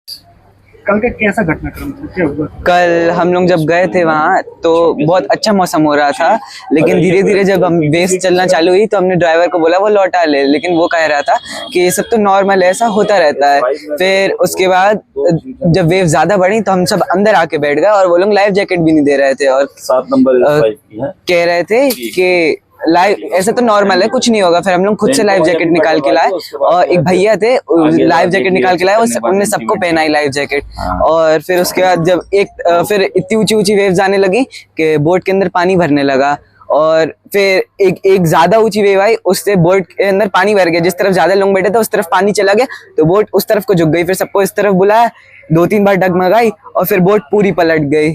कल का कैसा घटनाक्रम था, क्या हुआ? कल हम लोग जब गए थे वहाँ तो बहुत अच्छा मौसम हो रहा था, लेकिन धीरे धीरे जब हम वेव चलना चालू हुई तो हमने ड्राइवर को बोला वो लौटा ले, लेकिन वो कह रहा था कि ये सब तो नॉर्मल है, ऐसा होता रहता है। फिर उसके बाद जब वेव ज्यादा बढ़ी तो हम सब अंदर आके बैठ गए और वो लोग लाइफ जैकेट भी नहीं दे रहे थे और 7 नंबर कह रहे थे कि लाइव ऐसा तो नॉर्मल है, कुछ नहीं होगा। फिर हम लोग खुद से लाइफ जैकेट निकाल के लाए और एक भैया थे लाइफ जैकेट निकाल के लाए, उनने सबको पहनाई लाइफ जैकेट। और फिर उसके बाद जब फिर इतनी ऊंची ऊंची वेव्स आने लगी कि बोट के अंदर पानी भरने लगा और फिर एक ज्यादा ऊंची वेव आई, उससे बोट के अंदर पानी भर गया। जिस तरफ ज्यादा लोग बैठे थे उस तरफ पानी चला गया तो बोट उस तरफ को झुक गई। फिर सबको इस तरफ बुलाया, 2-3 बार डगमगाई और फिर बोट पूरी पलट गई।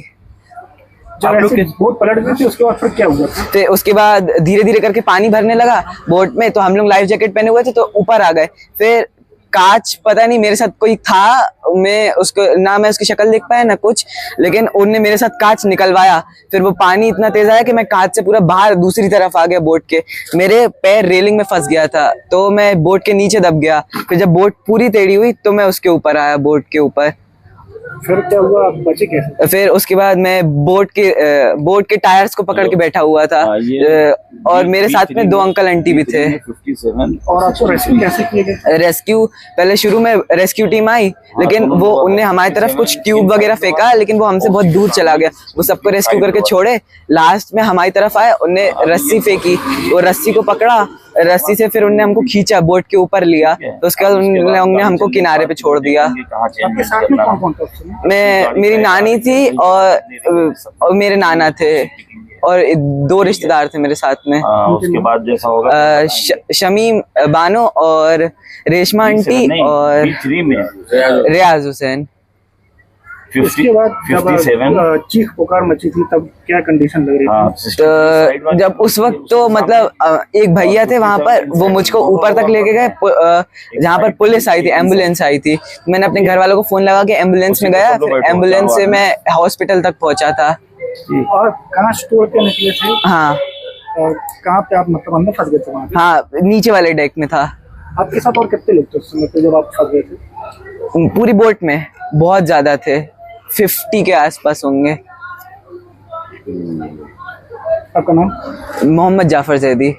जब ऐसे बोट पलट गई थी उसके बाद फिर क्या हुआ? तो उसके बाद धीरे धीरे करके पानी भरने लगा बोट में, तो हम लोग लाइफ जैकेट पहने हुए थे तो ऊपर आ गए। फिर कांच पता नहीं मेरे साथ कोई था, मैं उसको ना मैं उसकी शक्ल देख पाया ना कुछ, लेकिन उनने मेरे साथ कांच निकलवाया। फिर वो पानी इतना तेज आया कि मैं कांच से पूरा बाहर दूसरी तरफ आ गया बोट के, मेरे पैर रेलिंग में फंस गया था तो मैं बोट के नीचे दब गया। फिर जब बोट पूरी टेढ़ी हुई तो मैं उसके ऊपर आया, बोट के ऊपर। फिर क्या हुआ, आप बचे कैसे? फिर उसके बाद मैं बोट के टायर्स को पकड़ के बैठा हुआ था और मेरे साथ में 2 अंकल आंटी भी थे। 57 और आपको रेस्क्यू कैसे किए गए? रेस्क्यू पहले शुरू में रेस्क्यू टीम आई, लेकिन वो उनने हमारी तरफ कुछ ट्यूब वगैरह फेंका, लेकिन वो हमसे बहुत दूर चला गया। वो सबको रेस्क्यू करके छोड़े, लास्ट में हमारी तरफ आए, उनने रस्सी फेंकी, वो रस्सी को पकड़ा, रस्सी से फिर उनने हमको खींचा, बोट के ऊपर लिया। तो उसके बाद उन्होंने हमको किनारे पे छोड़ दिया। आपके साथ में कौन कौन था? मेरी नानी थी और मेरे नाना थे और 2 रिश्तेदार थे मेरे साथ में। उसके बाद जैसा होगा शमीम बानो और रेशमा आंटी और रियाज हुसैन। उसके बाद 57 चीख पुकार मची थी, तब क्या कंडीशन लग रही थी? तो जब उस वक्त तो मतलब एक भैया थे वहां पर, वो मुझको ऊपर तक लेके गए जहाँ पर पुलिस आई थी, एम्बुलेंस आई थी। मैंने अपने घर वालों को फोन लगा के एम्बुलेंस में गया, फिर एम्बुलेंस से मैं हॉस्पिटल तक पहुंचा था। और कहाँ स्टोर पे निकले थे? हाँ। और कहाँ पे आप मतलब अंदर फंस गए थे वहाँ पे? हाँ, नीचे वाले डेक में था। आपके साथ और कितने लोग थे उस समय पे जब आप फंस गए थे? पूरी बोट में बहुत ज्यादा थे, 50 के आसपास होंगे। आपका नाम? मोहम्मद जाफर जैदी।